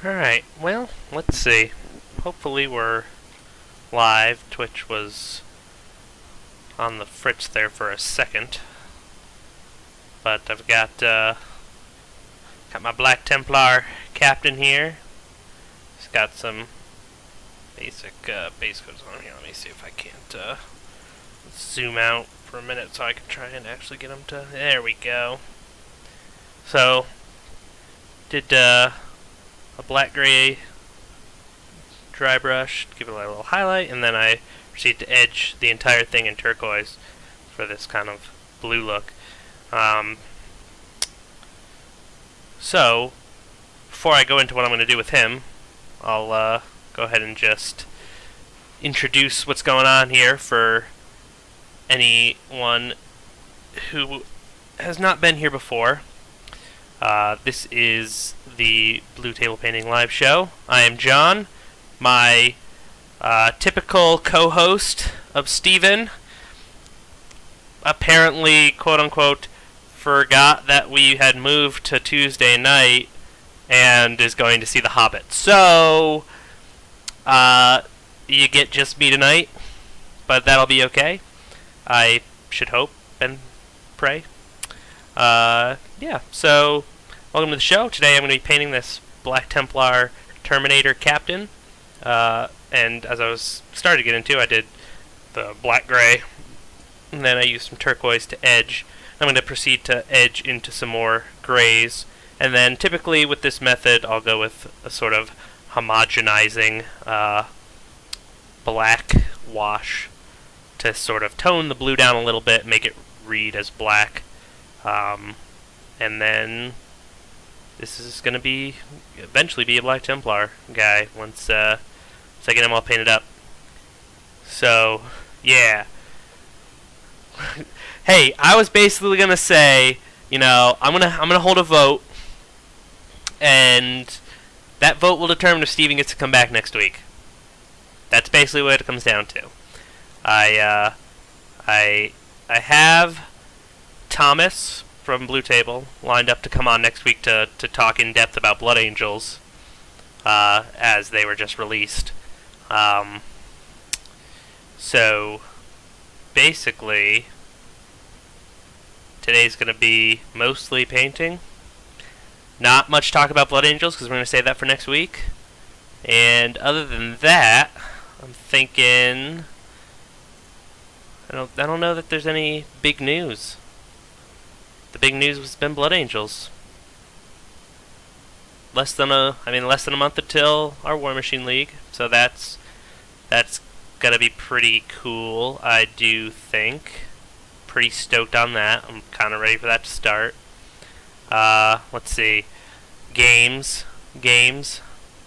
Alright, well, let's see. Hopefully we're live. Twitch was on the fritz there for a second. But I've got my Black Templar captain here. He's got some basic base codes on here. Let me see if I can't zoom out for a minute so I can try and actually get him to... There we go. So, did a black-gray dry brush, give it a little highlight, and then I proceed to edge the entire thing in turquoise for this kind of blue look. So, before I go into what I'm going to do with him, I'll go ahead and just introduce what's going on here for anyone who has not been here before. This is the Blue Table Painting Live Show. I am John, my typical co-host of Steven. Apparently, quote-unquote, forgot that we had moved to Tuesday night and is going to see The Hobbit. So, you get just me tonight, but that'll be okay. I should hope and pray. Yeah, so welcome to the show. Today I'm going to be painting this Black Templar Terminator captain. And as I was starting to get into, I did the black-gray, and then I used some turquoise to edge. I'm going to proceed to edge into some more grays, and then typically with this method I'll go with a sort of homogenizing black wash to sort of tone the blue down a little bit, make it read as black. And then this is going to eventually be a Black Templar guy once I get him all painted up. So, yeah. Hey, I was basically going to say, you know, I'm gonna hold a vote, and that vote will determine if Steven gets to come back next week. That's basically what it comes down to. I have Thomas from Blue Table lined up to come on next week to talk in depth about Blood Angels, as they were just released. So basically today's going to be mostly painting. Not much talk about Blood Angels because we're going to save that for next week. And other than that, I'm thinking I don't know that there's any big news. The big news has been Blood Angels. Less than a month until our War Machine League, so that's gonna be pretty cool. I do think. Pretty stoked on that. I'm kind of ready for that to start. Let's see, games.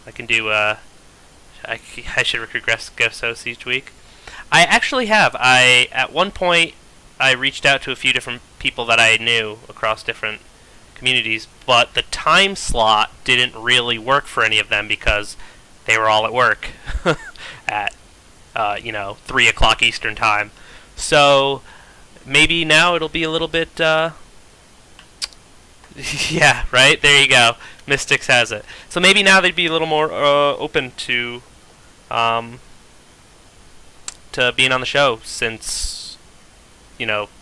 I can do. I should recruit guest hosts each week. I actually have. At one point I reached out to a few different people that I knew across different communities, but the time slot didn't really work for any of them because they were all at work at 3 o'clock Eastern time. So maybe now it'll be a little bit yeah, right? There you go. Mystics has it. So maybe now they'd be a little more open to being on the show, since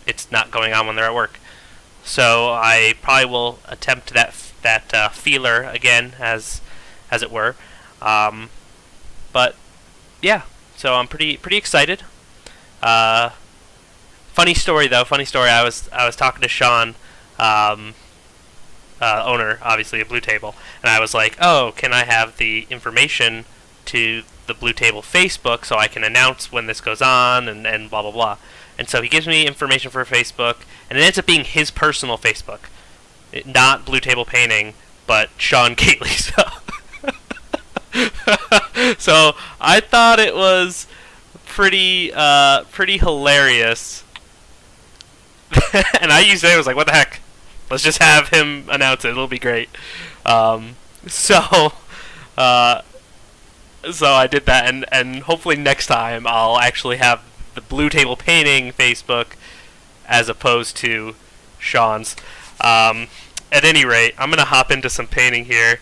it's not going on when they're at work. So I probably will attempt that feeler again, as it were. But yeah, so I'm pretty excited. Funny story. I was talking to Sean, owner obviously of Blue Table, and I was like, "Oh, can I have the information to the Blue Table Facebook so I can announce when this goes on and blah blah blah." And so he gives me information for Facebook, and it ends up being his personal Facebook. Not Blue Table Painting, but Sean Gately. So I thought it was pretty hilarious. And I was like, what the heck? Let's just have him announce it. It'll be great. So I did that, and hopefully next time I'll actually have the Blue Table Painting Facebook as opposed to Sean's. At any rate, I'm going to hop into some painting here.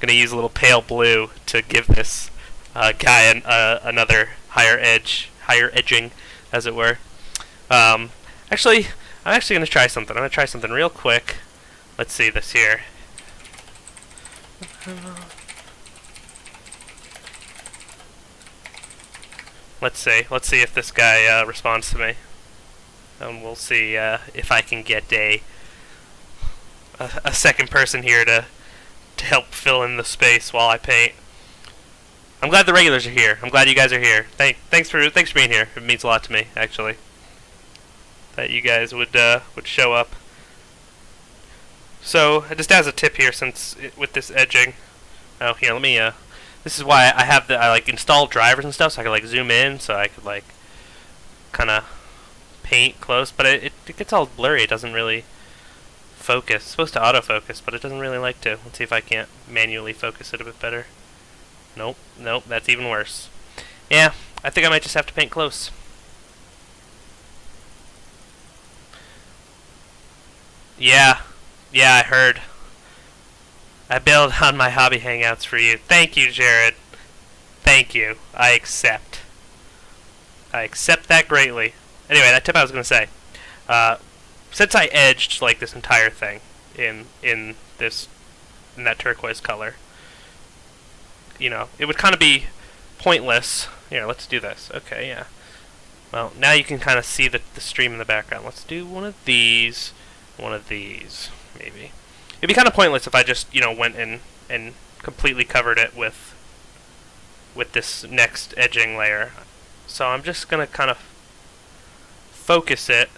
Gonna use a little pale blue to give this guy another higher edging, as it were. Actually, I'm actually gonna try something. I'm gonna try something real quick. Let's see this here. Let's see if this guy responds to me, and we'll see if I can get a second person here to help fill in the space while I paint. I'm glad the regulars are here. I'm glad you guys are here. Thanks for being here. It means a lot to me, actually, that you guys would show up. So just as a tip here, since with this edging, here, let me. This is why I have I like installed drivers and stuff, so I can like zoom in, so I could like kind of paint close, but it gets all blurry. It doesn't really focus. It's supposed to autofocus, but it doesn't really like to. Let's see if I can't manually focus it a bit better. Nope, that's even worse. Yeah, I think I might just have to paint close. Yeah, I heard. I build on my hobby hangouts for you. Thank you, Jared. Thank you. I accept. I accept that greatly. Anyway, that tip I was going to say. Since I edged like this entire thing in that turquoise color, you know, it would kind of be pointless. Here, let's do this. Okay, yeah. Well, now you can kind of see the stream in the background. Let's do one of these, maybe. It'd be kind of pointless if I just, you know, went in and completely covered it with this next edging layer. So I'm just going to kind of focus it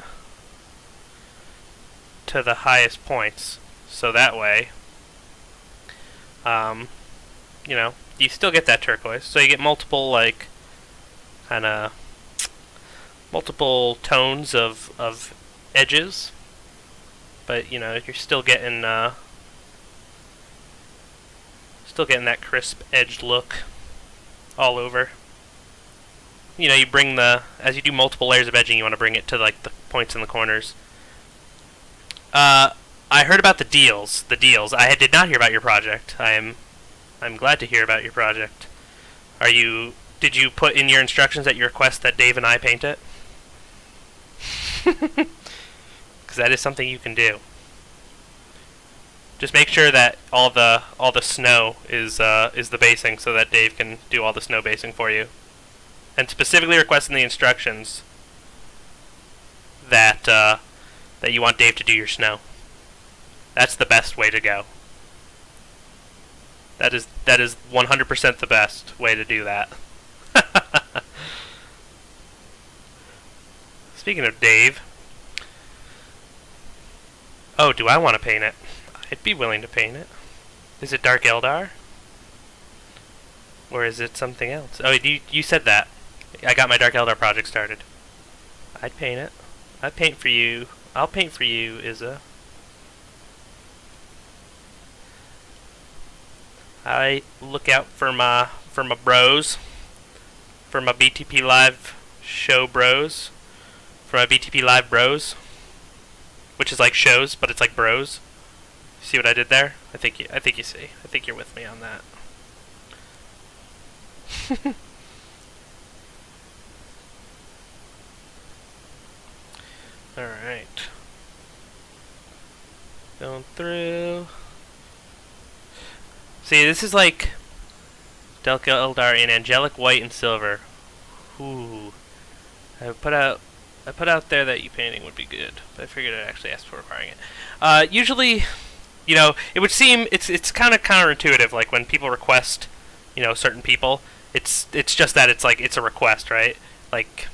to the highest points. So that way, you know, you still get that turquoise. So you get multiple, like, kind of multiple tones of edges. But, you know, you're still getting that crisp edged look all over. You know, you bring as you do multiple layers of edging, you want to bring it to like the points in the corners. I heard about the deals. I did not hear about your project. I'm glad to hear about your project. Did you put in your instructions at your request that Dave and I paint it? That is something you can do. Just make sure that all the snow is the basing, so that Dave can do all the snow basing for you. And specifically request in the instructions that you want Dave to do your snow. That's the best way to go. That is 100% the best way to do that. Speaking of Dave. Oh, do I want to paint it? I'd be willing to paint it. Is it Dark Eldar? Or is it something else? Oh, you said that. I got my Dark Eldar project started. I'd paint it. I'd paint for you. I'll paint for you, Izza. I look out for my bros. For my BTP Live show bros. For my BTP Live bros. Which is like shows, but it's like bros. See what I did there? I think you see. I think you're with me on that. All right. Going through. See, this is like Dark Eldar in angelic white and silver. Ooh. I put out there that you painting would be good, but I figured I'd actually ask for requiring it. Usually, you know, it would seem it's kind of counterintuitive. Like when people request, you know, certain people, it's just that it's like it's a request, right? Like,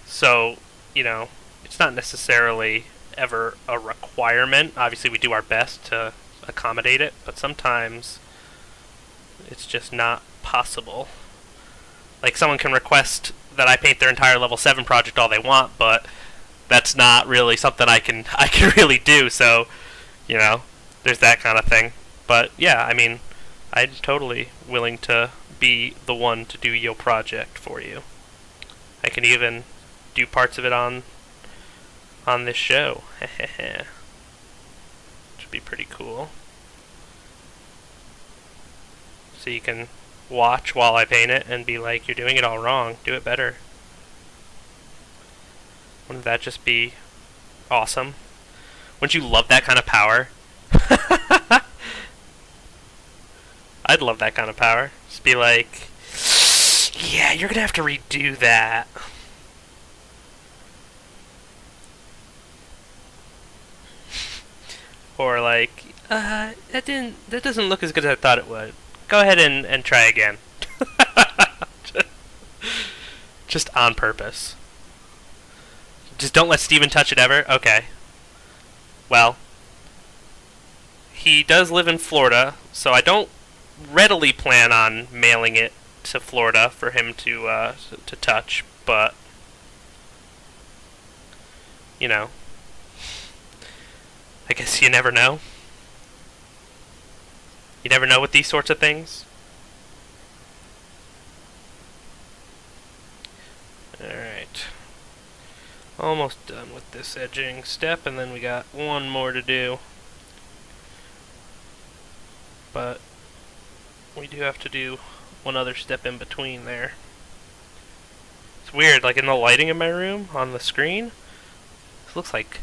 so you know, it's not necessarily ever a requirement. Obviously, we do our best to accommodate it, but sometimes it's just not possible. Like someone can request that I paint their entire level 7 project all they want, but that's not really something I can really do, so, you know, there's that kind of thing. But yeah, I mean, I'm totally willing to be the one to do your project for you. I can even do parts of it on this show. Which would be pretty cool. so you can watch while I paint it and be like, you're doing it all wrong, do it better. Wouldn't that just be awesome? Wouldn't you love that kind of power? I'd love that kind of power. Just be like, yeah, you're gonna have to redo that. Or like, that doesn't look as good as I thought it would. Go ahead and try again. Just on purpose. Just don't let Steven touch it ever? Okay. Well, he does live in Florida, so I don't readily plan on mailing it to Florida for him to touch, but you know, I guess you never know. You never know with these sorts of things. Alright. Almost done with this edging step, and then we got one more to do. But we do have to do one other step in between there. It's weird, like in the lighting in my room, on the screen, it looks like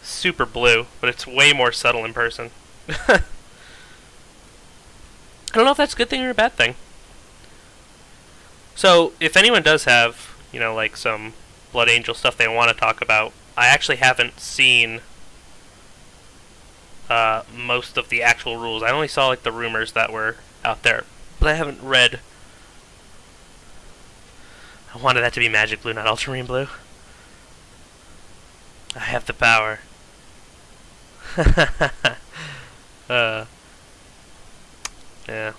super blue, but it's way more subtle in person. I don't know if that's a good thing or a bad thing. So, if anyone does have, like some Blood Angel stuff they want to talk about, I actually haven't seen most of the actual rules. I only saw like the rumors that were out there, but I haven't read. I wanted that to be Magic Blue, not Ultramarine Blue. I have the power. Yeah.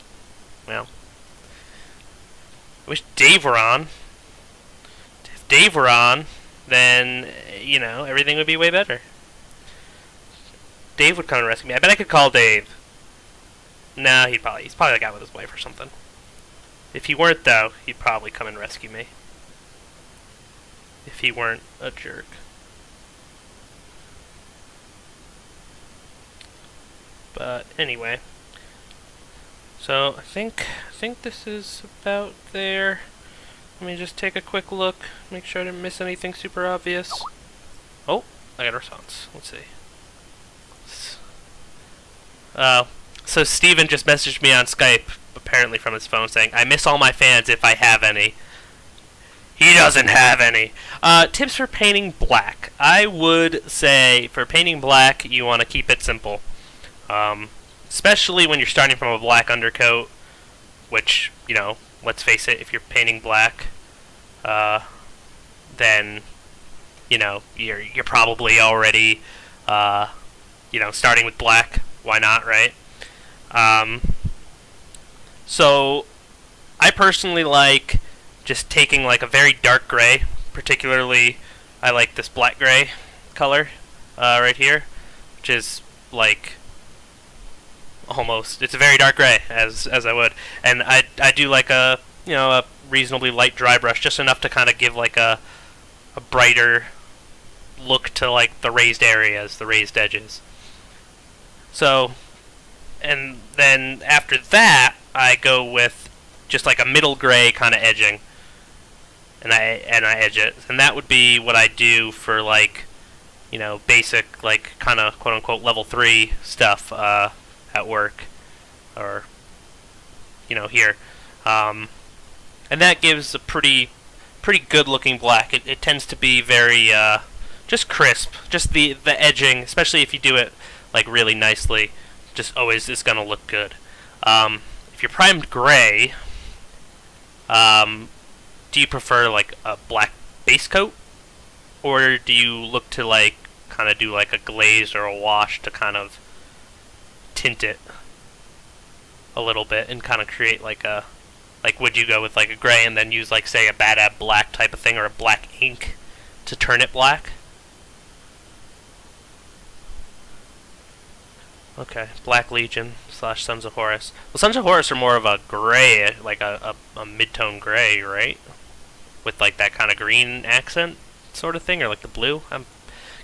Well. I wish Dave were on. If Dave were on, then, everything would be way better. Dave would come and rescue me. I bet I could call Dave. No, he's probably like out with his wife or something. If he weren't, though, he'd probably come and rescue me. If he weren't a jerk. But anyway. So I think this is about there. Let me just take a quick look, make sure I didn't miss anything super obvious. Oh, I got a response. Let's see. So Steven just messaged me on Skype, apparently from his phone, saying, I miss all my fans if I have any. He doesn't have any. Tips for painting black. I would say for painting black, you want to keep it simple. Especially when you're starting from a black undercoat, which, let's face it, if you're painting black, then, you're probably already, starting with black. Why not, right? So, I personally like just taking like a very dark gray. Particularly, I like this black gray color right here, which is like almost, it's a very dark gray as I would, and I do like a reasonably light dry brush, just enough to kind of give like a brighter look to like the raised areas, the raised edges. So, and then after that, I go with just like a middle gray kind of edging, and I edge it, and that would be what I do for like, basic like kind of quote unquote level 3 stuff at work, or here, and that gives a pretty good looking black. It tends to be very just crisp, just the edging, especially if you do it like really nicely, just always is gonna look good. If you're primed gray, do you prefer like a black base coat, or do you look to like kind of do like a glaze or a wash to kind of tint it a little bit and kind of create like a, like, would you go with like a gray and then use like say a bad ab black type of thing, or a black ink to turn it black? Okay, Black Legion / Sons of Horus. Well, Sons of Horus are more of a gray, like a mid-tone gray, right? With like that kind of green accent sort of thing, or like the blue. I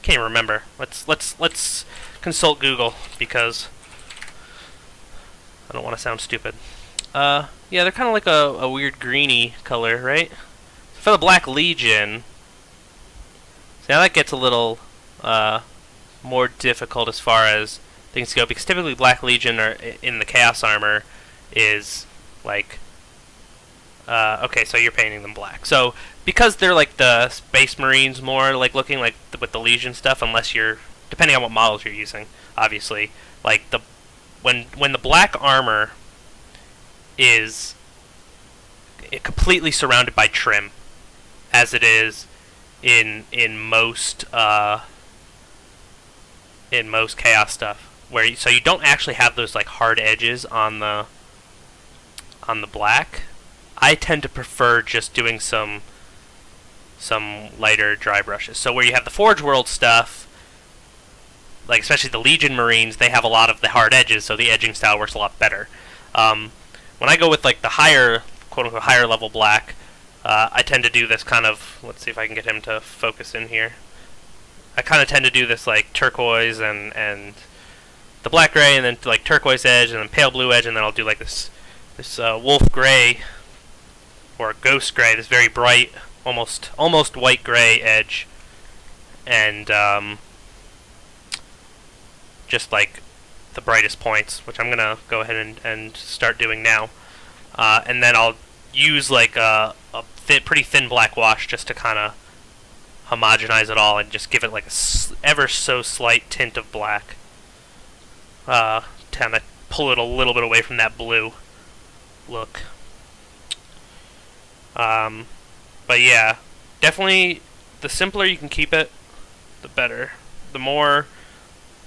can't remember. Let's consult Google, because I don't want to sound stupid. Yeah, they're kind of like a weird greeny color, right? For the Black Legion, so now that gets a little uh, more difficult as far as things go, because typically Black Legion are in the Chaos armor is like okay, so you're painting them black. So because they're like the Space Marines more like looking like with the Legion stuff, unless you're depending on what models you're using, obviously like the when the black armor is completely surrounded by trim, as it is in most chaos stuff, so you don't actually have those like hard edges on the black. I tend to prefer just doing some lighter dry brushes. So where you have the Forge World stuff, like especially the Legion Marines, they have a lot of the hard edges, so the edging style works a lot better. When I go with like the higher, quote unquote, higher level black, I tend to do this kind of. Let's see if I can get him to focus in here. I kind of tend to do this like turquoise and the black gray, and then like turquoise edge, and then pale blue edge, and then I'll do like this wolf gray or ghost gray, this very bright, almost white gray edge, and just like the brightest points, which I'm gonna go ahead and start doing now, and then I'll use like a pretty thin black wash just to kind of homogenize it all and just give it like a ever so slight tint of black, kind of pull it a little bit away from that blue look. But yeah, definitely the simpler you can keep it, the better. The more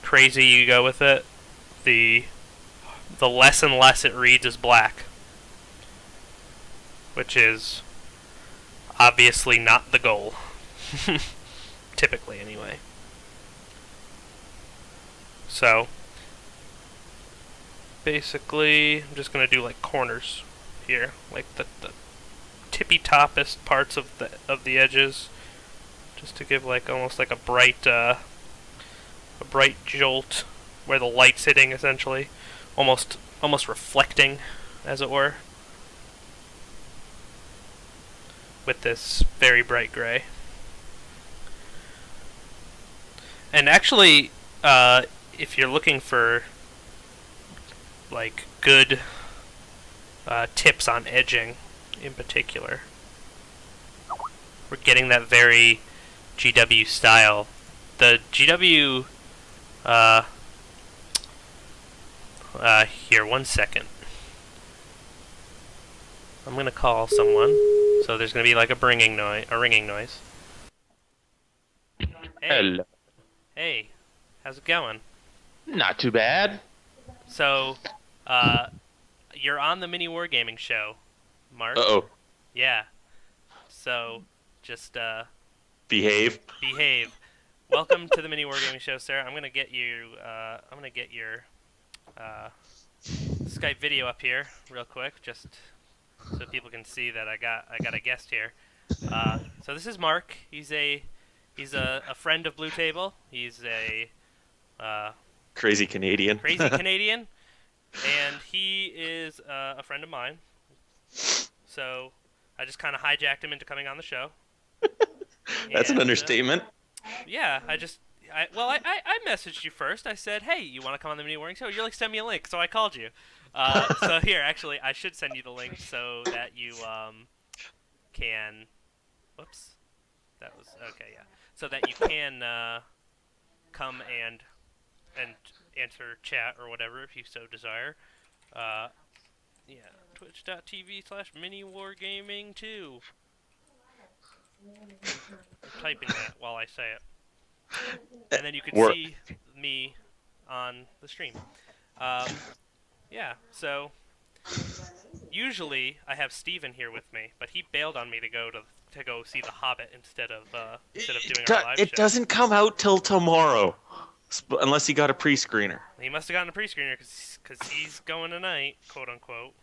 crazy you go with it, the less and less it reads as black, which is obviously not the goal. Typically, anyway. So, basically, I'm just going to do like corners here, like the tippy toppest parts of the edges, just to give like almost like a bright jolt where the light's hitting, essentially, almost reflecting, as it were, with this very bright gray. And actually, if you're looking for like good tips on edging, in particular, we're getting that very GW style. The GW. Here, 1 second. I'm gonna call someone, so there's gonna be like a ringing noise. Hey. Hello. Hey, how's it going? Not too bad. So, you're on the Mini Wargaming show, Mark. Uh-oh. Yeah. So, just Behave. behave. Welcome to the Mini Wargaming show, sir. I'm gonna get you. I'm gonna get your Skype video up here real quick, just so people can see that I got a guest here. So this is Mark. He's a friend of Blue Table. He's a Crazy Canadian. crazy Canadian, and he is a friend of mine. So I just kind of hijacked him into coming on the show. That's an understatement. Yeah, I messaged you first. I said, hey, you want to come on the Mini Wargaming show? You're like, send me a link. So I called you. So here, actually, I should send you the link so that you can. Whoops, that was okay. Yeah, so that you can come and answer chat or whatever if you so desire. Yeah, twitch.tv/miniwargaming2. I'm typing that while I say it, and then you can see me on the stream. Yeah, so usually I have Steven here with me, but he bailed on me to go see The Hobbit instead of doing our live show. It doesn't come out till tomorrow, unless he got a pre-screener. He must have gotten a pre-screener because he's going tonight, quote unquote.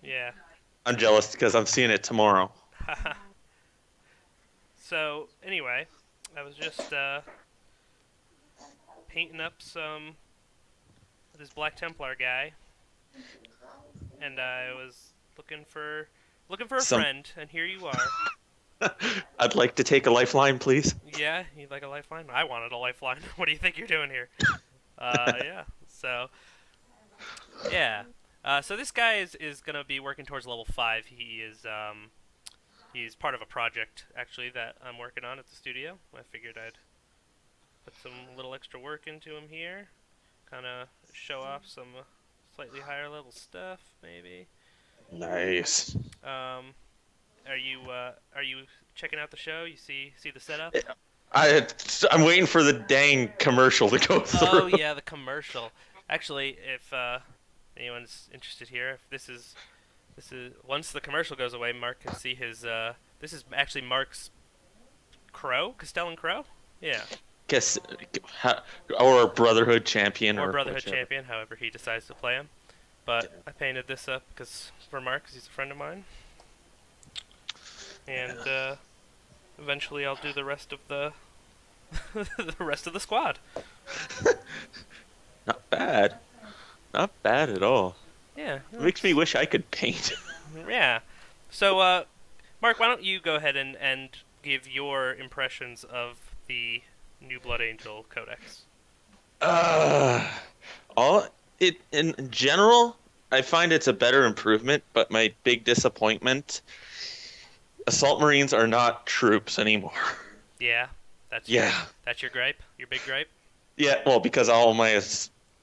Yeah. I'm jealous because I'm seeing it tomorrow. So anyway, I was just painting up some this Black Templar guy, and I was looking for a Some. friend, and here you are. I'd like to take a lifeline, please. Yeah, you'd like a lifeline? I wanted a lifeline. What do you think you're doing here? Yeah. So, yeah. So this guy is gonna be working towards level 5. He's part of a project actually that I'm working on at the studio. I figured I'd put some little extra work into him here, kind of show off some slightly higher level stuff, maybe. Nice. Um, are you checking out the show? You see the setup? I I'm waiting for the dang commercial to go Oh through. yeah, the commercial. Actually, if anyone's interested here, if this is once the commercial goes away, Mark can see his. This is actually Mark's crow, Castellan crow. Yeah, Guess, or Brotherhood champion or or Brotherhood whichever. champion, however he decides to play him. But I painted this up because for Mark, because he's a friend of mine, and eventually I'll do the rest of the the rest of the squad. Not bad. Not bad at all. Yeah, It makes me wish I could paint. yeah. So, Mark, why don't you go ahead and give your impressions of the New Blood Angel Codex? Uh, all it in general, I find it's a better improvement, but my big disappointment: Assault Marines are not troops anymore. Yeah, Yeah, that's your gripe, your big gripe. yeah. Well, because all my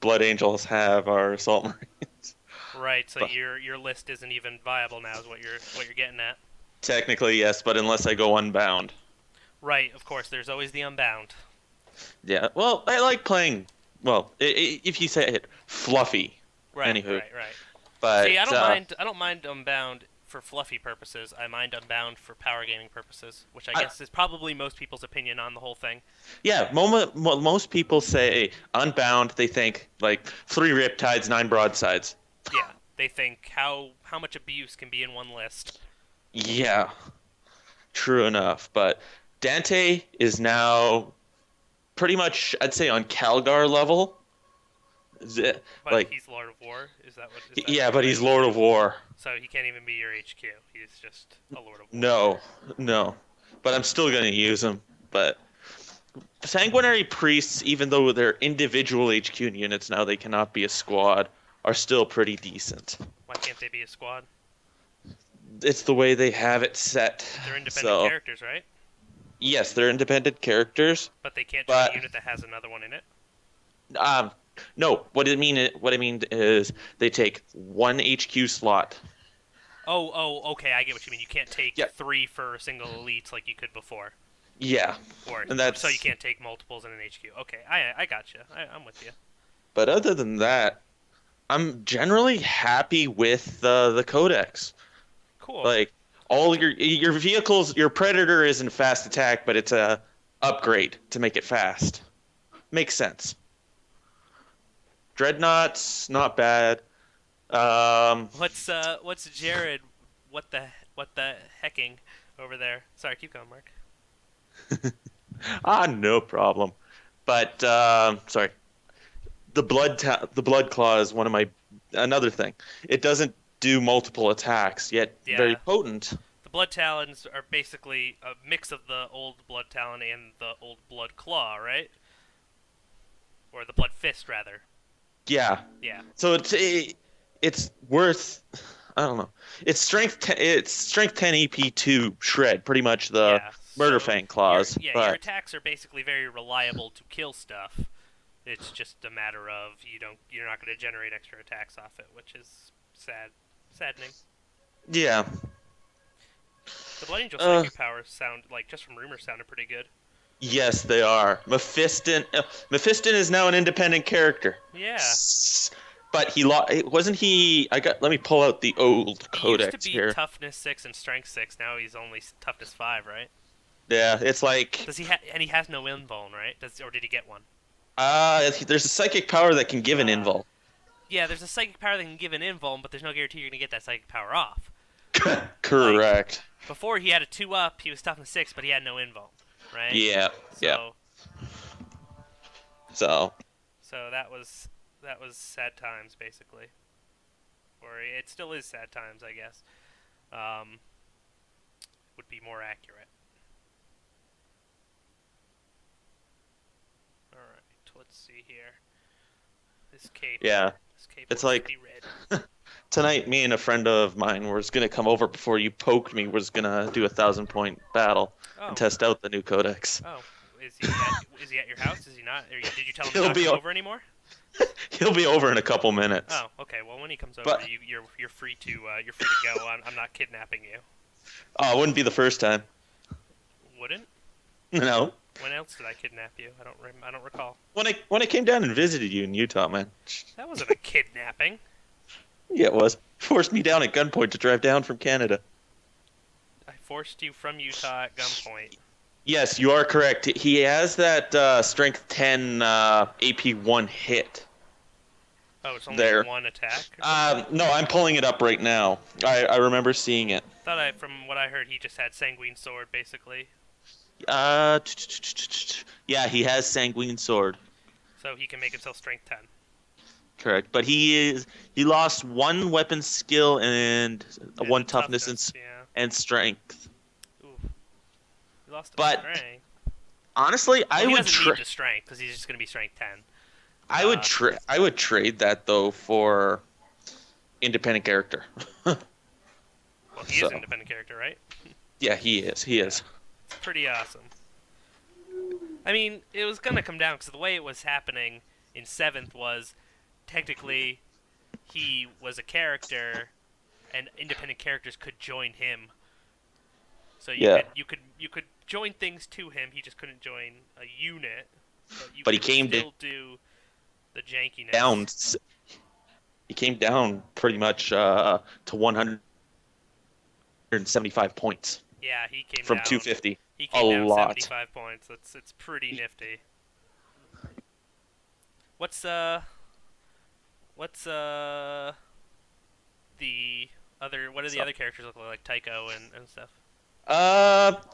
Blood Angels have are Assault Marines. Right. So But your list isn't even viable now, is what you're getting at. technically, yes, but unless I go unbound. Right. Of course, there's always the Unbound. Yeah. Well, I like playing. Well, if you say it, fluffy. Right. Anywho, Right. but See, I don't mind Unbound for fluffy purposes. I mind Unbound for power gaming purposes, which I guess is probably most people's opinion on the whole thing. yeah, most people say unbound. They think like 3 riptides, 9 broadsides. Yeah. They think how much abuse can be in one list. Yeah, true enough. But Dante is now pretty much, I'd say, on Calgar level. But Like, he's Lord of War. Is that what? Is that yeah, what but you're he's saying? Lord of War. So he can't even be your HQ. He's just a Lord of War. No, no. But I'm still gonna use him. But Sanguinary Priests, even though they're individual HQ units now, they cannot be a squad, are still pretty decent. Why can't they be a squad? It's the way they have it set. They're independent So, characters, right? yes, they're independent characters, But they can't join but a unit that has another one in it. um, no. What I mean is they take one HQ slot. Okay, I get what you mean. You can't take Yeah, 3 for a single elite like you could before, yeah, or and that's. so you can't take multiples in an HQ. Okay, I got you. I'm with you. But other than that, I'm generally happy with the codex. Cool. Like all your vehicles, your Predator isn't fast attack, but it's a upgrade to make it fast. Makes sense. Dreadnoughts, not bad. What's Jared? What the hecking over there? Sorry, keep going, Mark. No problem. But sorry, the blood claw is one of my another thing. It doesn't do multiple attacks, yet very Yeah, potent. the Blood Talons are basically a mix of the old Blood Talon and the old Blood Claw, right? Or the Blood Fist, rather. Yeah. Yeah. So it's worth. I don't know. It's strength 10 EP to shred pretty much the Yeah. Murder So Fang claws. your But attacks are basically very reliable to kill stuff. It's just a matter of you're not going to generate extra attacks off it, which is saddening. yeah, The Blood Angel uh, psychic powers sound like just from rumors sounded pretty good. yes, they are. Mephiston is now an independent character. Yeah. But wasn't he? Let me pull out the old He used to codex be here. toughness 6 and strength 6. Now he's only toughness 5, right? Yeah, it's like Does he and he has no invuln, right? Or did he get one? there's a psychic power that can give an Uh, invul. Yeah, there's a psychic power that can give an invuln, but there's no guarantee you're going to get that psychic power off. Correct. Before he had a 2 up, he was toughness 6, but he had no invuln, right? Yeah, yeah. So So so that was that was sad times basically, or it still is sad times, I guess. Um, would be more accurate. All right, let's see here. This cape. Yeah, This cape it's wants to like be red. tonight, me and a friend of mine was gonna come over before you poked me. Was gonna do a 1,000 point battle and Oh, test out the new codex. oh. Is he at your house? Is he not? Did you tell him to He'll not be come o- over anymore? he'll be over in a couple minutes. Oh, okay. Well, when he comes over, But you're free to go. I'm not kidnapping you. it wouldn't be the first time. Wouldn't? No, When else did I kidnap you? I don't recall. when I came down and visited you in Utah, man. That wasn't a kidnapping. Yeah, it was. Forced me down at gunpoint to drive down from Canada. I forced you from Utah at gunpoint. Yes, you are correct. He has that strength 10 AP 1 hit. Oh, it's only There. one attack? No, I'm pulling it up right now. I remember seeing it. From what I heard, he just had Sanguine Sword, basically. Uh, yeah, he has Sanguine Sword. So he can make himself Strength 10. Correct. But he lost one weapon skill and And one toughness yeah. and strength. Ooh. He lost a But strength. honestly, Well, he doesn't need the strength, because he's just going to be Strength 10. I would trade that though for independent character. Well, he is an independent character, right? Yeah, he is. He is. It's pretty awesome. I mean, it was going to come down, because the way it was happening in 7th was, technically, he was a character, and independent characters could join him. So you could join things to him. He just couldn't join a unit. But he could came still do the jankiness. down. He came down pretty much to 175 points Yeah, he came from down. 250. He came A down lot. 75 points. It's pretty nifty. What's the other? What do the other characters look like Tycho and stuff?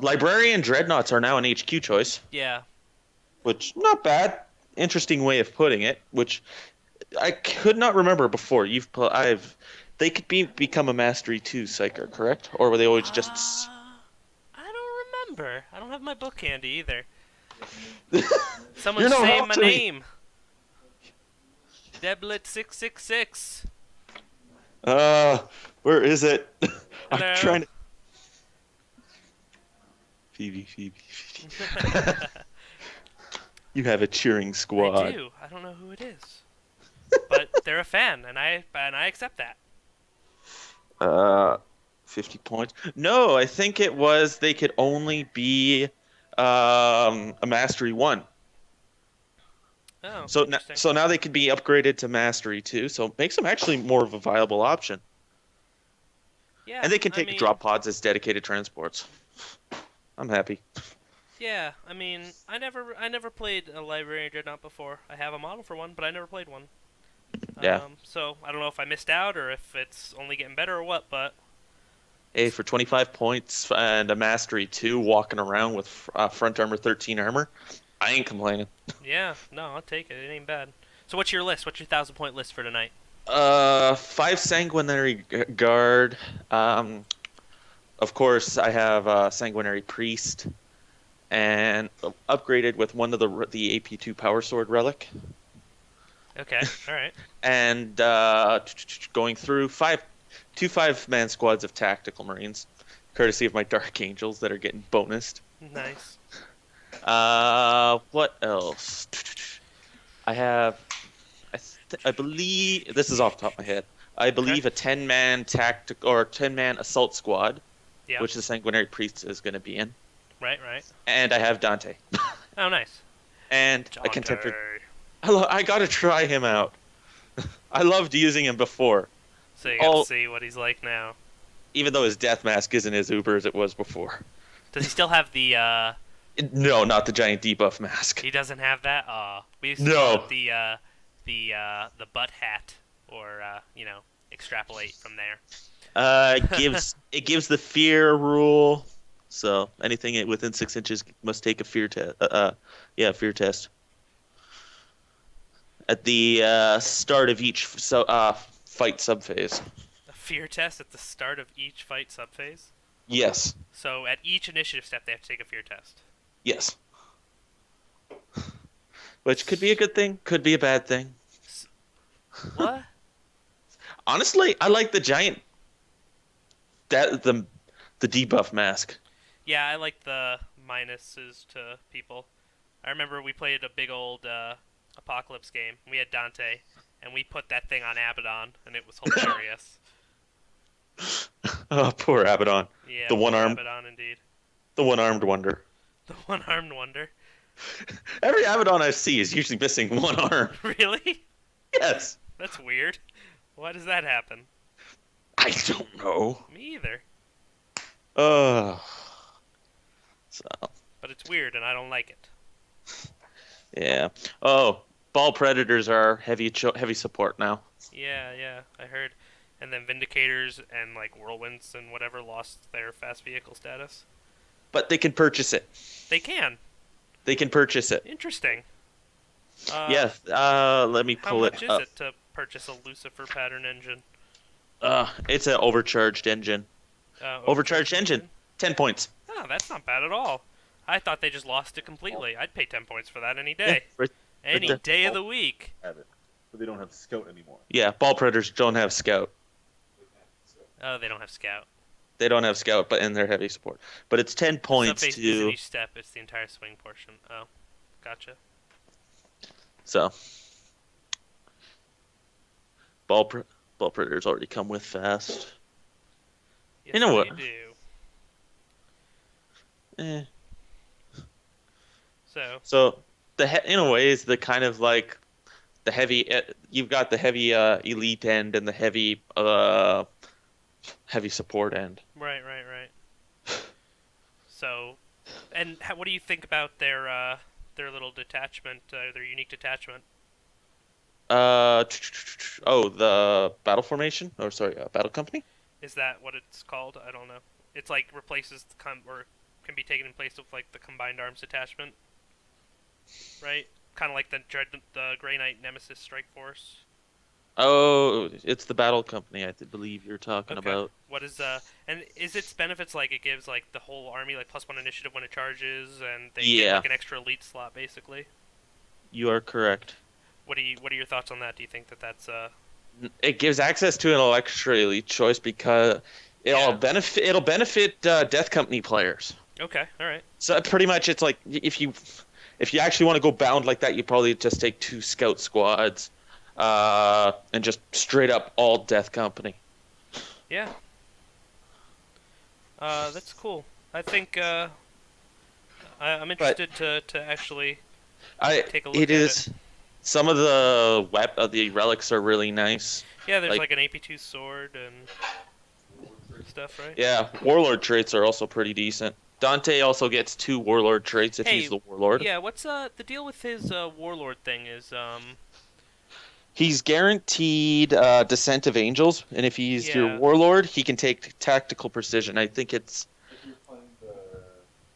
Librarian Dreadnoughts are now an HQ choice, Yeah. which not bad. Interesting way of putting it, which I could not remember before. They could become a Mastery 2 Psyker, correct? Or were they always just I don't remember. I don't have my book handy either. You're Someone's no saying help my to me. name. Deblet666. Where is it? I'm Hello? trying to Phoebe. You have a cheering squad. I do. I don't know who it is, but they're a fan, and I accept that. 50 points. No, I think it was they could only be a Mastery 1. Oh, So interesting. now they could be upgraded to Mastery 2, so it makes them actually more of a viable option. Yeah, And they can I take mean, drop pods as dedicated transports. I'm happy. Yeah, I mean, I never played a Librarian Dreadnought before. I have a model for one, but I never played one. Yeah. So I don't know if I missed out or if it's only getting better or what, but Hey, for 25 points and a Mastery 2 walking around with front armor 13 armor, I ain't complaining. yeah, no, I'll take it. It ain't bad. So what's your list? What's your 1,000-point list for tonight? 5 Sanguinary Guard. Of course, I have Sanguinary Priest, and upgraded with one of the AP2 Power Sword relic, Okay, all right. and going through two 5-man squads of Tactical Marines, courtesy of my Dark Angels that are getting bonused. Nice. What else? I have, I believe this is off the top of my head. I believe a 10-man tactic or 10-man assault squad, Yeah. which the Sanguinary Priest is going to be in, Right. and I have Dante, Oh, nice. and a Dante. contemporary. I gotta try him out. I loved using him before, So you got to see what he's like now. even though his death mask isn't as uber as it was before. Does he still have the? No, not the giant debuff mask. He doesn't have that. We used to No. call it the butt hat, or extrapolate from there. It gives the fear rule, so anything within 6 inches must take a fear test. Fear test. at the start of each fight subphase. A fear test at the start of each fight subphase. Yes. So at each initiative step, they have to take a fear test. Yes. Which could be a good thing, could be a bad thing. What? Honestly, I like the giant that the debuff mask. Yeah, I like the minuses to people. I remember we played a big old Apocalypse game. We had Dante, and we put that thing on Abaddon, and it was hilarious. Oh, poor Abaddon. Yeah, The one-armed Abaddon indeed. the one-armed wonder. The one-armed wonder. Every Abaddon I see is usually missing one arm. Really? Yes. That's weird. Why does that happen? I don't know. Me either. Uh so But it's weird, and I don't like it. yeah. Oh, ball predators are heavy support now. Yeah, I heard. And then Vindicators and like Whirlwinds and whatever lost their fast vehicle status. But they can purchase it. They can. They can purchase it. Interesting. Yeah. Let me How pull much it is up. it to purchase a Lucifer pattern engine? It's an overcharged engine. Overcharged engine. 10 points. Oh, that's not bad at all. I thought they just lost it completely. I'd pay 10 points for that any Yeah, day. right Any there. day of the week. Have it, but they don't have scout anymore. Yeah, ball predators don't have scout. Oh, they don't have scout. They don't have scout, but in their heavy support. But it's 10 points Subphase isn't to each step, it's the entire swing portion. Oh, gotcha. so ball predators already come with fast. Yes, You know what? You do. Eh. So, In a way is the kind of like the heavy. You've got the heavy elite end and the heavy support end. right. So, and what do you think about their little detachment, their unique detachment? The battle formation, or sorry, battle company. Is that what it's called? I don't know. It's like replaces or can be taken in place of like the combined arms detachment, right? Kind of like the Grey Knight Nemesis Strike Force. Oh, it's the battle company I believe you're talking Okay. about. What is and is its benefits like it gives like the whole army like +1 initiative when it charges, and they get Yeah. like an extra elite slot basically? You are correct. What are your thoughts on that? Do you think that that's It gives access to an extra elite choice because it'll benefit Death Company players. okay? All right. So pretty much, it's like if you actually want to go bound like that, you probably just take 2 scout squads, and just straight up all Death Company. Yeah. That's cool. I think I'm interested to actually take a look It at is. it. Some of the relics are really nice. Yeah, there's like- like an AP2 sword and stuff, right? Yeah, warlord traits are also pretty decent. Dante also gets 2 warlord traits if Hey, he's the warlord. Yeah, what's the deal with his warlord thing is He's guaranteed Descent of Angels, and if he's Yeah. your warlord, he can take tactical precision. I think it's If you're playing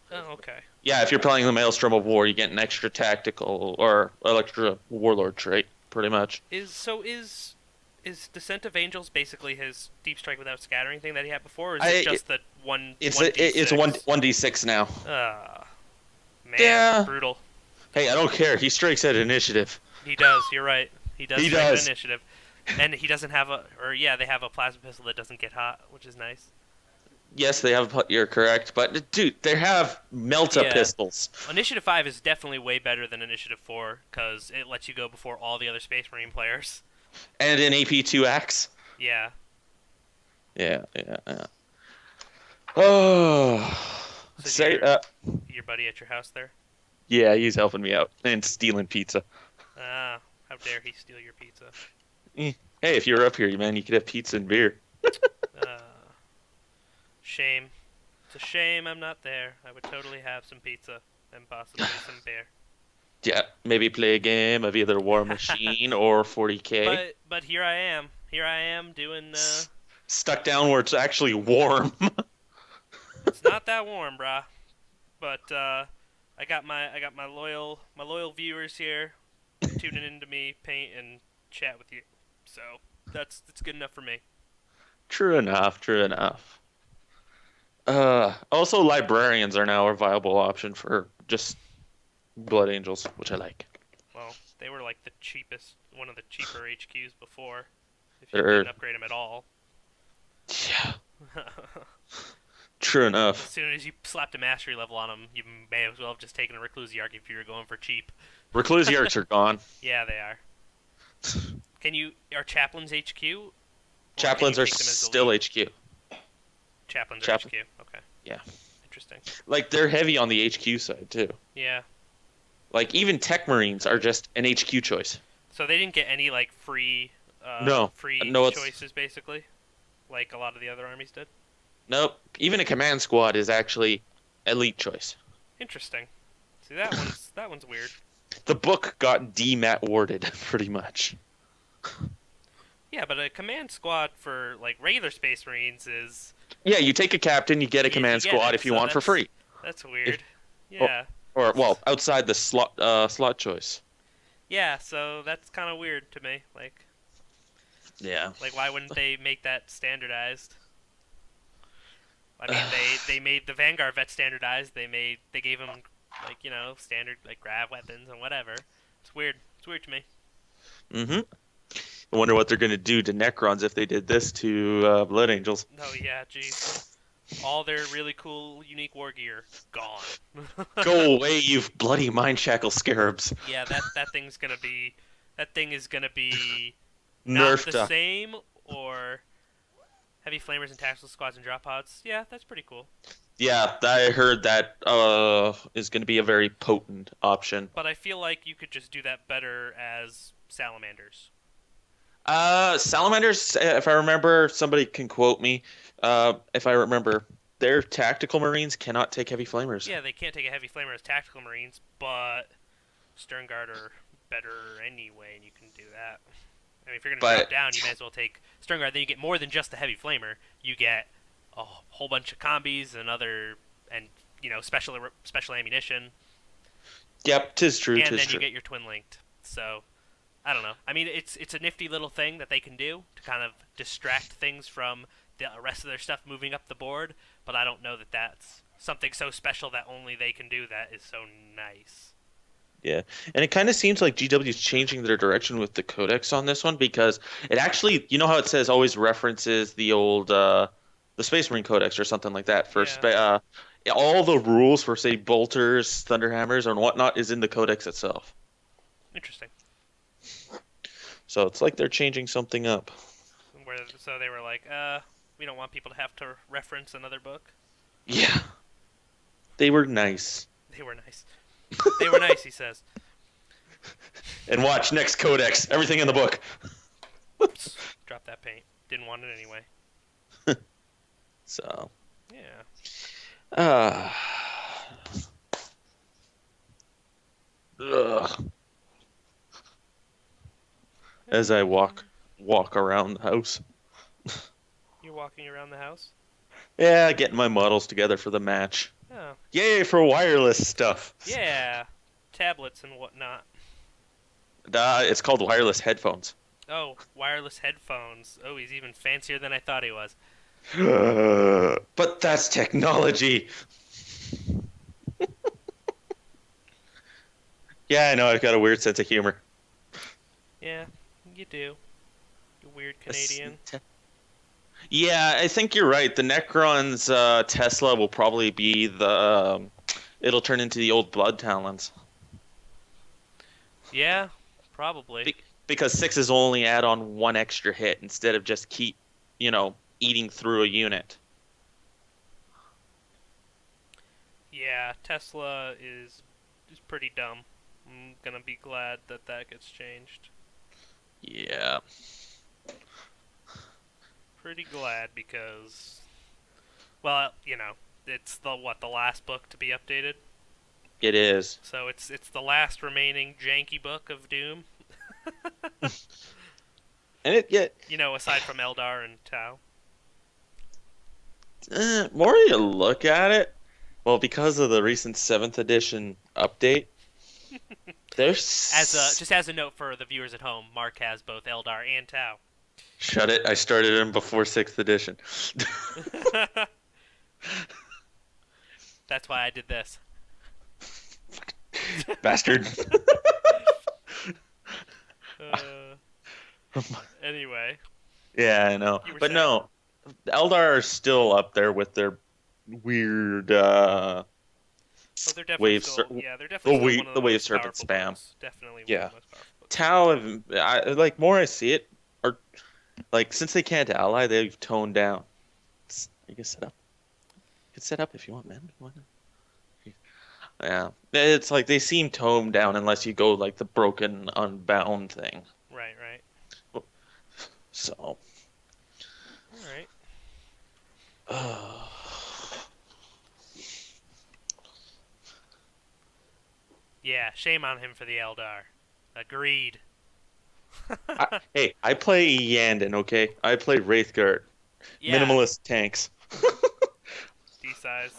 the okay. if you're playing the Maelstrom of War, you get an extra tactical or extra warlord trait, pretty much. Is Descent of Angels basically his Deep Strike without scattering thing that he had before, or is I- it just the one? It's 1d6? 1d6 now. Man, Yeah. brutal. Hey, I don't care. He strikes at initiative. He does. You're right. He does. He strike at does. initiative, and he doesn't have they have a plasma pistol that doesn't get hot, which is nice. Yes, they have. You're correct, but dude, they have melta Yeah. pistols. Initiative 5 is definitely way better than Initiative 4 because it lets you go before all the other Space Marine players. And an AP2 axe. Yeah. Yeah. Oh. So Say, your buddy at your house there? yeah, he's helping me out and stealing pizza. Ah, how dare he steal your pizza? Hey, if you were up here, man, you could have pizza and beer. Shame. It's a shame I'm not there. I would totally have some pizza and possibly some beer. Yeah, maybe play a game of either War Machine or 40K. But here I am. Here I am doing. Stuck down where it's actually warm. It's not that warm, brah. But I got my loyal viewers here. tuning into me, paint, and chat with you. So that's good enough for me. True enough. True enough. Also, librarians are now a viable option for just Blood Angels, which I like. Well, they were like the cheapest, one of the cheaper HQs before, if you They're didn't upgrade them at all. yeah, true As enough. soon as you slapped a mastery level on them, you may as well have just taken a Reclusiarch if you were going for cheap. Reclusiarchs are gone. Yeah, they are. Are Chaplains HQ? Or can Chaplains you are take them as still elite? HQ. Chaplains are Chaplain. HQ. Okay. Yeah. Interesting. Like they're heavy on the HQ side too. Yeah. Like even Tech Marines are just an HQ choice. So they didn't get any like free No. free No, it's choices basically, like a lot of the other armies did. nope. Even a command squad is actually elite choice. Interesting. See that one's weird. The book got demat warded pretty much. Yeah, but a command squad for like regular Space Marines is Yeah, you take a captain, you get a command you get squad it, if you so want for free. that's weird. If- Yeah. Or well, outside the slot choice. Yeah, so that's kind of weird to me. Yeah. Like why wouldn't they make that standardized? I mean, they made the Vanguard vet standardized. They gave them standard like grav weapons and whatever. It's weird. It's weird to me. Mm-hmm. I wonder what they're gonna do to Necrons if they did this to Blood Angels. Oh yeah, jeez. All their really cool, unique war gear gone. Go away, you bloody mind shackle scarabs. Yeah, that thing is gonna be not Nerfed the up. same, or heavy flamers and tactical squads and drop pods. Yeah, that's pretty cool. Yeah, I heard that is gonna be a very potent option. But I feel like you could just do that better as salamanders. Salamanders, if I remember, somebody can quote me. If I remember, their tactical marines cannot take heavy flamers. Yeah, they can't take a heavy flamer as tactical marines, but Stern Guard are better anyway, and you can do that. I mean, if you're gonna drop down, you may as well take Stern Guard. Then you get more than just the heavy flamer. You get a whole bunch of combis and special ammunition. Yep, tis true. And tis then true. you get your twin linked. So I don't know. I mean, it's a nifty little thing that they can do to kind of distract things from the rest of their stuff moving up the board. But I don't know that that's something so special that only they can do that is so nice. Yeah, and it kind of seems like GW is changing their direction with the codex on this one because it actually, you know how it says always references the old the Space Marine Codex or something like that for all the rules for say bolters, thunderhammers, and whatnot is in the codex itself. Interesting. So it's like they're changing something up. So they were like, we don't want people to have to reference another book. Yeah, they were nice. They were nice. They were nice, he says. And watch next codex, everything in the book. Whoops. Drop that paint. Didn't want it anyway. So. Yeah. Ugh. As I walk around the house. You're walking around the house? Yeah, getting my models together for the match. Oh. Yay for wireless stuff. Yeah. Tablets and whatnot. It's called wireless headphones. Oh, wireless headphones. Oh, he's even fancier than I thought he was. But that's technology. Yeah, I know. I've got a weird sense of humor. Yeah, you do. You weird Canadian. Yeah, I think you're right. The Necron's Tesla will probably be the. It'll turn into the old Blood Talons. Yeah, probably. Because 6s only add on one extra hit instead of just keep, eating through a unit. Yeah, Tesla is pretty dumb. I'm gonna be glad that gets changed. Yeah. Pretty glad because, well, it's the last book to be updated. It is. So it's the last remaining janky book of Doom. And Aside from Eldar and Tau. More you look at it, well, because of the recent 7th edition update, There's As a note for the viewers at home, Mark has both Eldar and Tau. Shut it! I started him before 6th edition. That's why I did this. Bastard. Anyway. Yeah, I know. You were But saying? no, the Eldar are still up there with their weird Oh, they're definitely wave still, ser- yeah, they're definitely still one of the wave most serpent powerful spam. books. Definitely one Yeah. of the most powerful books. Tau, like more I see it, or like since they can't ally, they've toned down. You can set up. You can set up if you want, man. Why not? Yeah, it's like they seem toned down unless you go like the broken, unbound thing. Right. So. All right. Yeah, shame on him for the Eldar. Agreed. Hey, I play Yandon, okay? I play Wraithguard. Yeah, Minimalist tanks. D-size.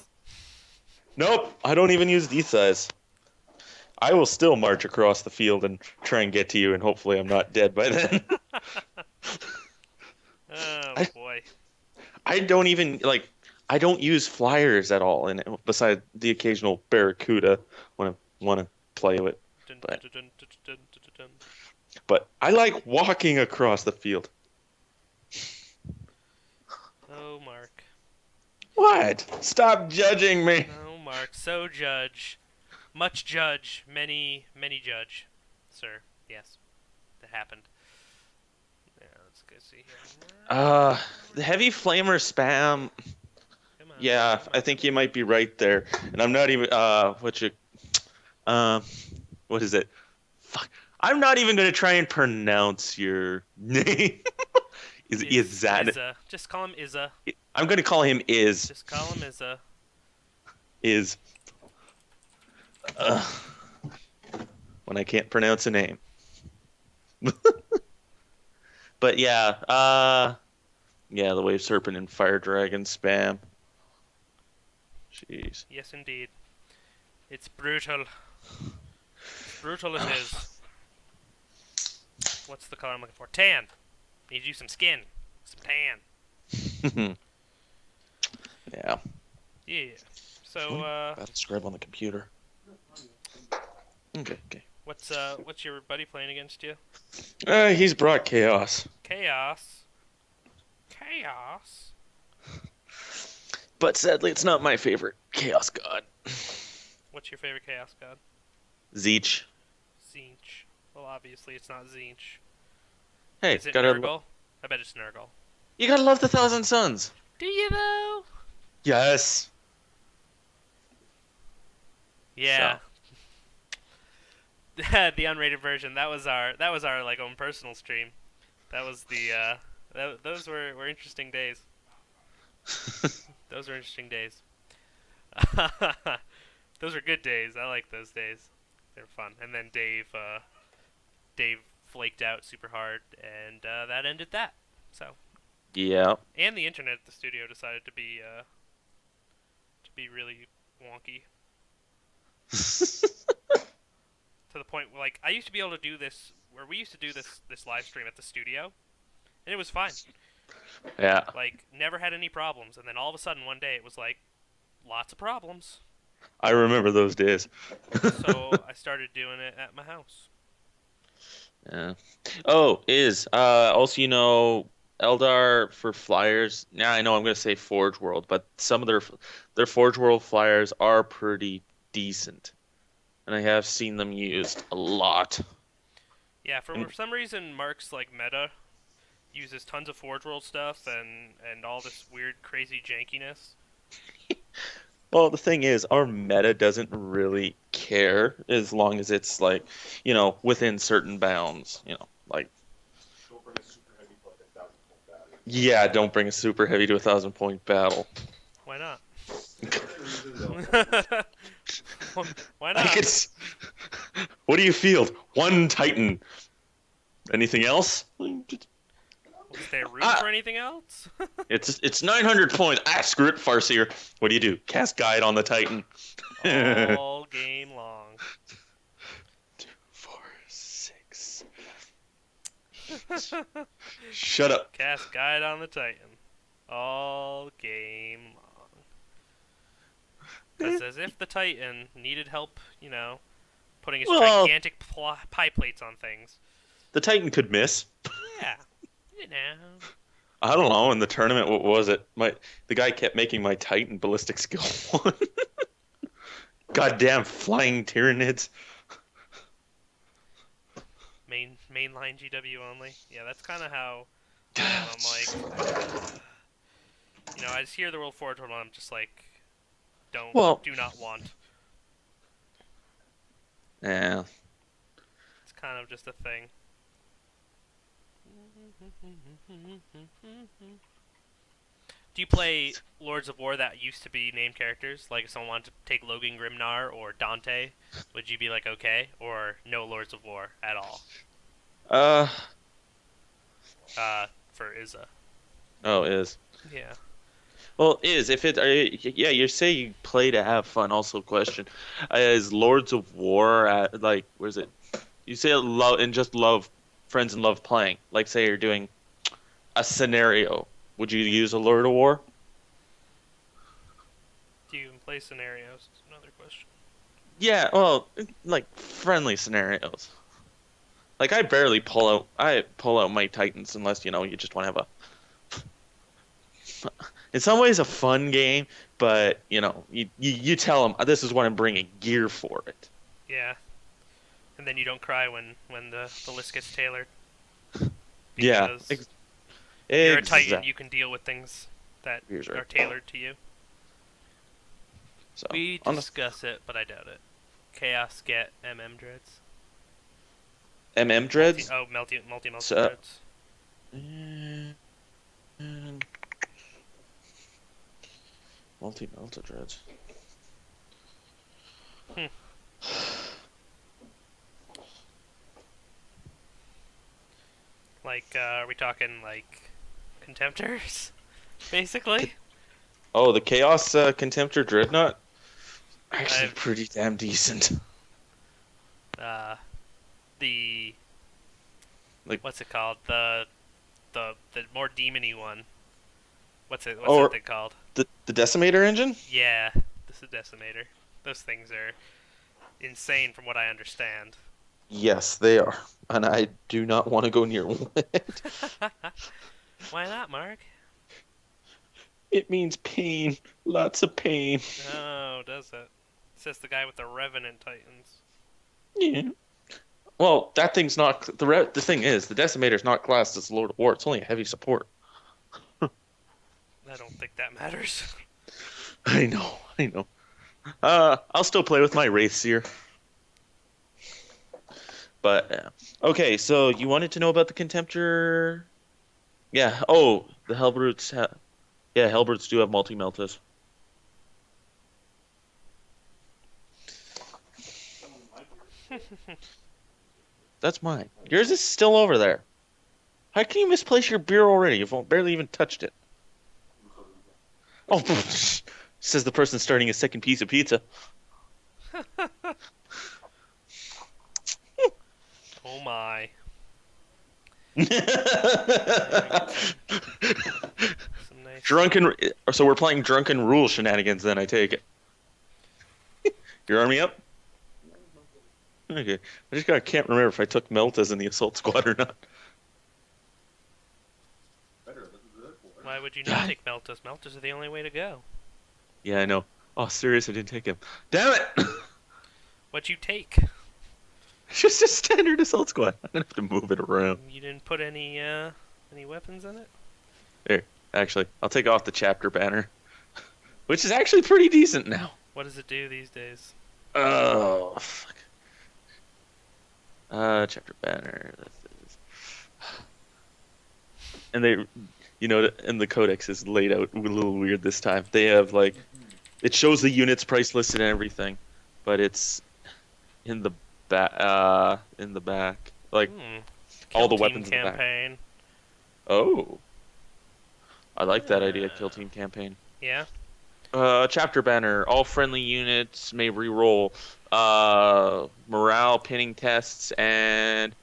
Nope, I don't even use D-size. I will still march across the field and try and get to you, and hopefully I'm not dead by then. Oh, boy. I don't even, like, I don't use flyers at all, and besides the occasional Barracuda when I want to play with. Dun, But- dun, dun, dun, dun, dun, dun, dun. But I like walking across the field. Oh, Mark. What? Stop judging me. Oh, Mark. So judge. Much judge. Many judge. Sir. Yes. That happened. Yeah, let's go see here. The heavy flamer spam. Come on. Yeah, come I on. think you might be right there. And I'm not even what is it? Fuck. I'm not even gonna try and pronounce your name. Is that Izza. Just call him Izza. I'm gonna call him Just call him Izza. is when I can't pronounce a name. But yeah, the wave serpent and fire dragon spam. Jeez. Yes, indeed. It's brutal. Brutal it is. What's the color I'm looking for? Tan. Need you some skin. Some tan. Yeah. Yeah. So, Battle scribe on the computer. Okay. what's your buddy playing against you? He's brought chaos. Chaos. But sadly, it's not my favorite chaos god. What's your favorite chaos god? Zeech. Zinch. Well, obviously it's not Zinch. Hey, Is it gotta Nurgle? I bet it's Nurgle. you gotta love the Thousand Suns. Do you though? Yes. Yeah. The unrated version. That was our like own personal stream. That was the those were interesting days. Those were interesting days. Those were good days. I like those days. They're fun. And then Dave flaked out super hard, and that ended that. So. Yeah. And the internet at the studio decided to be really wonky. To the point where, like, I used to be able to do this, where we used to do this live stream at the studio, and it was fine. Yeah. Like, never had any problems, and then all of a sudden one day it was like, lots of problems. I remember those days. So I started doing it at my house. Yeah. Oh, also Eldar for flyers. Yeah, I know I'm gonna say Forge World, but some of their Forge World flyers are pretty decent, and I have seen them used a lot. Yeah, for some reason Mark's like meta uses tons of Forge World stuff and all this weird crazy jankiness. Well, the thing is, our meta doesn't really care as long as it's like, within certain bounds. Like, Don't bring a super heavy to like 1,000-point battle. yeah, don't bring a super heavy to 1,000-point battle. Why not? Reasons, Why I not? could. What do you field? One Titan. Anything else? Is there room Ah. for anything else? It's 900 points. Screw it, Farseer. What do? Cast Guide on the Titan. All game long. Shut up. Cast Guide on the Titan. All game long. Because as if the Titan needed help, putting its Well, gigantic pie plates on things. the Titan could miss. Yeah. I don't know. In the tournament, what was it? The guy kept making my Titan ballistic skill 1. Goddamn flying Tyranids. Mainline GW only. Yeah, that's kind of how I'm like, I just hear the World 4 tournament, I'm just like, do not want. Yeah. It's kind of just a thing. Do you play Lords of War that used to be named characters? Like if someone wanted to take Logan Grimnar or Dante, would you be like okay? Or no Lords of War at all? For Izza. Oh, is. Yeah. Well, if it, yeah, you say you play to have fun. Also, question: is Lords of War like where's it? You say love and just love friends and love playing. Like say you're doing a scenario. Would you use a Lord of War? Do you even play scenarios? That's another question. Yeah, well, like friendly scenarios. Like I barely pull out my Titans unless you just want to have in some ways a fun game, but you tell them this is what I'm bringing gear for it. Yeah. And then you don't cry when the list gets tailored. Yeah. You're a Titan, you can deal with things that are tailored to you. So, we discuss it, but I doubt it. Chaos get MM dreads. MM dreads? Multi dreads. Multi dreads. Like, are we talking like Contemptors, basically? Oh, the Chaos Contemptor Dreadnought? Actually, pretty damn decent. What's it called? The more demony one. What's that thing called? The Decimator engine? Yeah, this is Decimator. Those things are insane from what I understand. Yes, they are. And I do not want to go near one. Why not, Mark? It means pain. Lots of pain. Oh, does it? Says the guy with the Revenant Titans. Yeah. Well, that thing's not... The thing is, the Decimator's not classed as Lord of War. It's only a heavy support. I don't think that matters. I know. I'll still play with my Wraithseer. But, okay, so you wanted to know about the Contemptor? Yeah, the Hellbrutes Hellbrutes do have multi-meltas. That's mine. Yours is still over there. How can you misplace your beer already? You've barely even touched it. Oh, says the person starting a second piece of pizza. Oh my. So we're playing drunken rule shenanigans then, I take it. Your army up? Okay. Can't remember if I took Meltas in the assault squad or not. Why would you not take Meltas? Meltas are the only way to go. Yeah, I know. Oh, serious, I didn't take him. Damn it! What'd you take? Just a standard assault squad. I'm gonna have to move it around. You didn't put any weapons in it? Here, actually, I'll take off the chapter banner. Which is actually pretty decent now. What does it do these days? Oh, fuck. Chapter banner. And they, and the codex is laid out a little weird this time. They have, it shows the units price listed and everything, but it's in the back. All the weapons in the back. Campaign. Oh. I like that idea, kill team campaign. Yeah. Chapter banner. All friendly units may reroll morale, pinning tests, and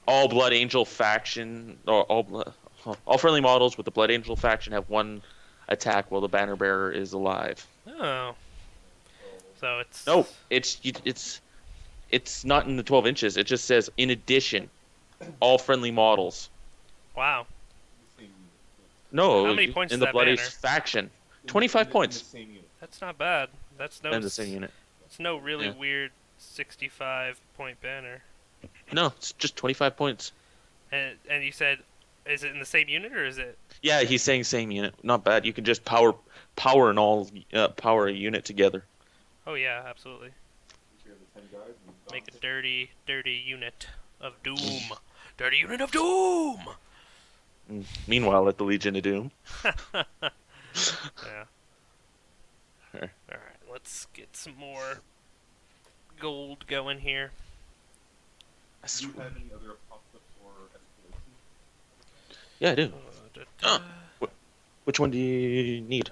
all Blood Angel faction, or all friendly models with the Blood Angel faction have one attack while the banner bearer is alive. Oh, so No, it's it's not in the 12 inches. It just says in addition, all friendly models. wow. The same unit. No, How many points in is the that Blood banner? Angel faction, In 25 in the points same unit. That's not bad. That's no. in the same unit. It's no really Yeah. weird 65-point banner. No, it's just 25 points. And you said, is it in the same unit or is it? Yeah, he's saying same unit. Not bad. You can just power power a unit together. Oh yeah, absolutely. We have the 10 guys. And Make a dirty unit of doom. Dirty unit of doom. Meanwhile, at the Legion of Doom. Yeah. Sure. All right, let's get some more gold going here. Do you have any other apocalypse or escalation? Yeah, I do. Da. Which one do you need?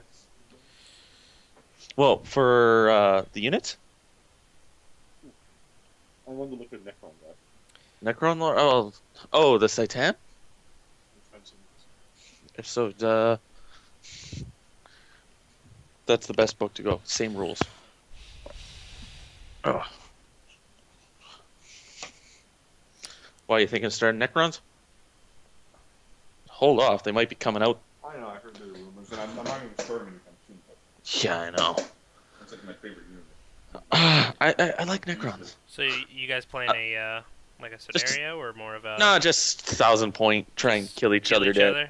Well, for the units? I wanted to look at Necron guy. Necron Lord? Oh, the Satan? Expensive. If so, that's the best book to go. Same rules. Ugh. Why, you thinking of starting Necrons? Hold off, they might be coming out. I know, I heard there were rumors, and I'm not even starting anytime soon, but Yeah, I know. it's like my favorite unit. I like Necrons. So you guys playing a like a scenario or more of a No, just 1,000 point, try and kill each other dead.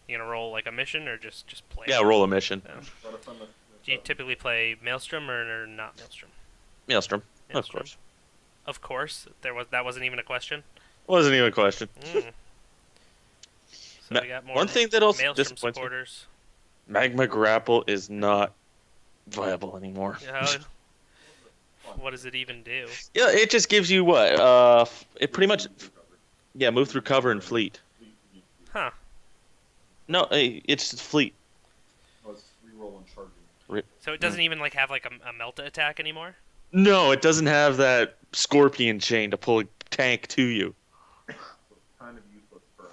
You gonna roll like a mission or just play? Yeah, roll a mission. Yeah. But if I'm a, Do you typically play Maelstrom or not Maelstrom? Maelstrom, of Maelstrom. course. Of course, that wasn't even a question. Wasn't even a question. Mm. So Ma- we got more one thing that also Maelstrom disappoints me, supporters. Magma Grapple is not viable anymore. What does it even do? Yeah, it just gives you what? It pretty much, yeah, move through cover and fleet. Huh? No, it's fleet. was reroll and charging. So it doesn't even like have like a Melta attack anymore? No, it doesn't have that scorpion chain to pull a tank to you. So it's kind of useless for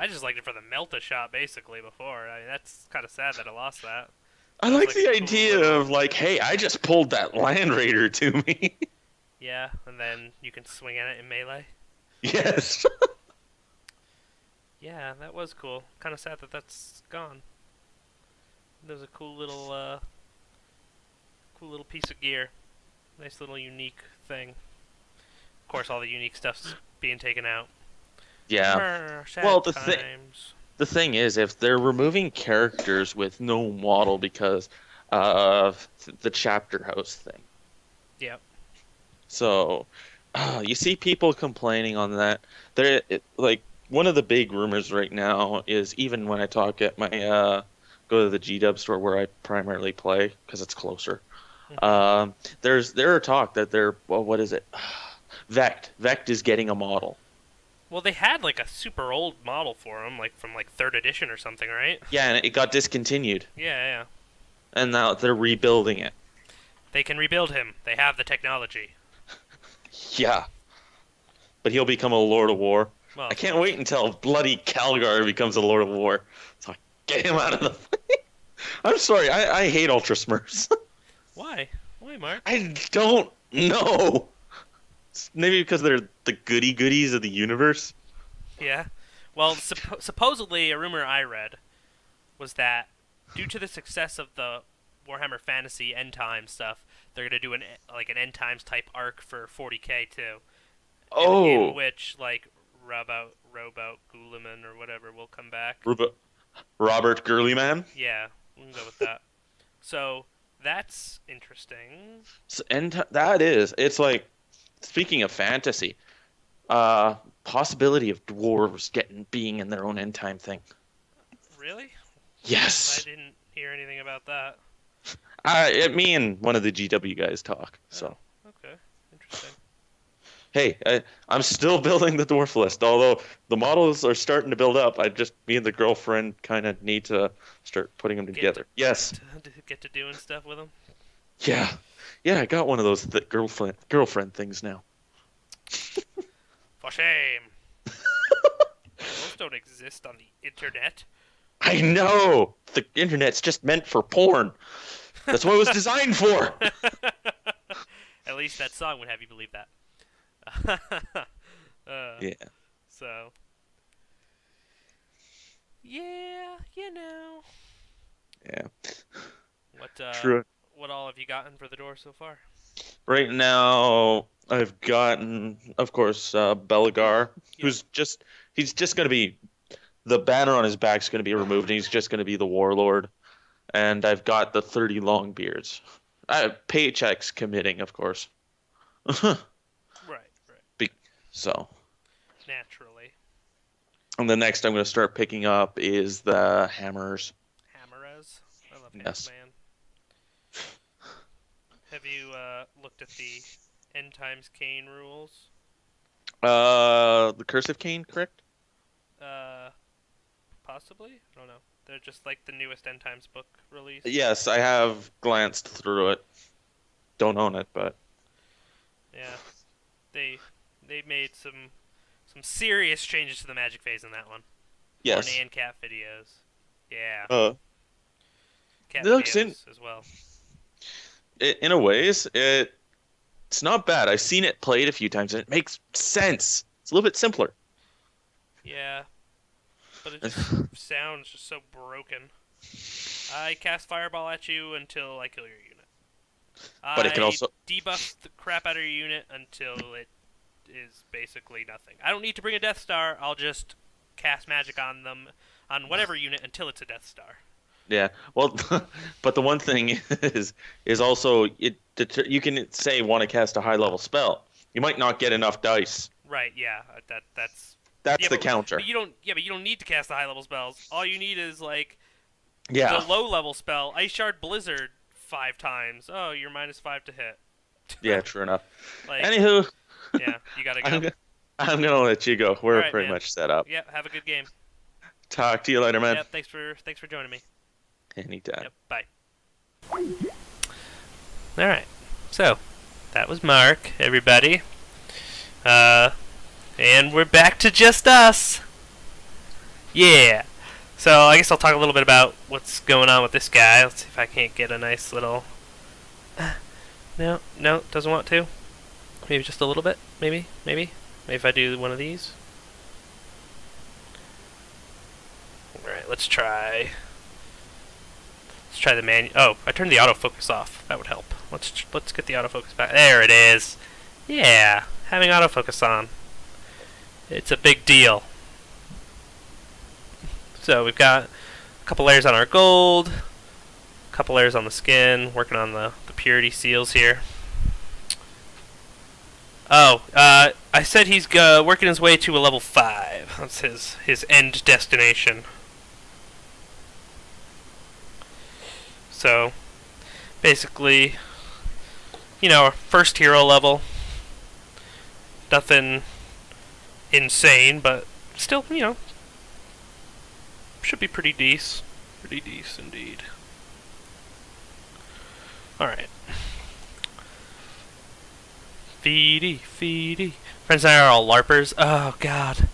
I just liked it for the Melta shot basically before. I mean, that's kind of sad that I lost that. I Sounds like like the a cool idea little- of like, hey, I just pulled that Land Raider to me. Yeah, and then you can swing at it in melee. Yes. Yeah, that was cool. Kind of sad that that's gone. There's a cool little piece of gear. Nice little unique thing. Of course, all the unique stuff's being taken out. Yeah. Sad Well, the times. The thing is, if they're removing characters with no model because of the chapter house thing. Yep. So, you see people complaining on that. There, like one of the big rumors right now is even when I talk at my go to the G-Dub store where I primarily play because it's closer. There are talk that what is it? Vect is getting a model. Well, they had like a super old model for him, like from like 3rd edition or something, right? Yeah, and it got discontinued, Yeah. and now they're rebuilding it. They can rebuild him. They have the technology. Yeah, but he'll become a Lord of War. Well, I can't wait until bloody Calgar becomes a Lord of War. So I get him out of the fight. I'm sorry, I hate Ultra Smurfs. Why? Why, Mark? I don't know. Maybe because they're the goody goodies of the universe. Yeah. Well, supposedly a rumor I read was that due to the success of the Warhammer Fantasy End Times stuff, they're gonna do an End Times type arc for 40k too. In which like Robout Guliman or whatever will come back. Robert Gurleyman. Yeah, we can go with that. So that's interesting. So, and that is, it's like, speaking of fantasy, possibility of dwarves being in their own end time thing. Really? Yes. I didn't hear anything about that. Me and one of the GW guys talk. So. Okay, interesting. Hey, I'm still building the dwarf list. Although the models are starting to build up, me and the girlfriend kind of need to start putting them together. Yes. Get to doing stuff with them. Yeah. I got one of those girlfriend things now. For shame. Those don't exist on the internet. I know! The internet's just meant for porn. That's what it was designed for! At least that song would have you believe that. Yeah. So, yeah, Yeah. What True. what all have you gotten for the door so far? Right now, I've gotten, of course, Belagar, Yep. he's just going to be, the banner on his back's going to be removed, and he's just going to be the warlord. And I've got the 30 long beards. Paychecks committing, of course. Right. Be- so, Naturally. and the next I'm going to start picking up is the hammers. Hammerez. I love Yes. Hammerman. Have you looked at the End Times Kane rules? The Cursive Cane, correct? Possibly? I don't know. They're just like the newest End Times book release. Yes, I have glanced through it. Don't own it, but Yeah. They made some serious changes to the magic phase in that one. yes. Horny and cat videos. Yeah. Cat it looks videos as well. in a ways, it's not bad. I've seen it played a few times, and it makes sense. It's a little bit simpler. Yeah. But it just sounds just so broken. I cast Fireball at you until I kill your unit. But it can also debuff the crap out of your unit until it is basically nothing. I don't need to bring a Death Star. I'll just cast magic on them, on whatever unit, until it's a Death Star. yeah. Well, but the one thing is also you can say want to cast a high level spell. You might not get enough dice. Right? Yeah. That's That's yeah, the but, counter. But you don't. Yeah, but you don't need to cast the high level spells. All you need is like Yeah. the low level spell, Ice Shard Blizzard 5 times. Oh, you're -5 to hit. Yeah. True enough. Like, Anywho, yeah, you gotta go. I'm gonna let you go. We're Alright, pretty man. much set up. Yeah, have a good game. Talk to you later, man. Yep, thanks for joining me. Anytime. Yep, bye. Alright, so, that was Mark, everybody. And we're back to just us. Yeah. So, I guess I'll talk a little bit about what's going on with this guy. Let's see if I can't get a nice little... No, doesn't want to. Maybe just a little bit, maybe. Maybe if I do one of these. Alright, let's try the menu. Oh, I turned the autofocus off. That would help. Let's get the autofocus back. There it is. Yeah, having autofocus on. It's a big deal. So we've got a couple layers on our gold, a couple layers on the skin, working on the purity seals here. Oh, I said he's working his way to a level 5. That's his end destination. So, basically, first hero level. Nothing insane, but still, should be pretty decent. Pretty decent indeed. Alright. Feedy. Friends and I are all LARPers. Oh, God.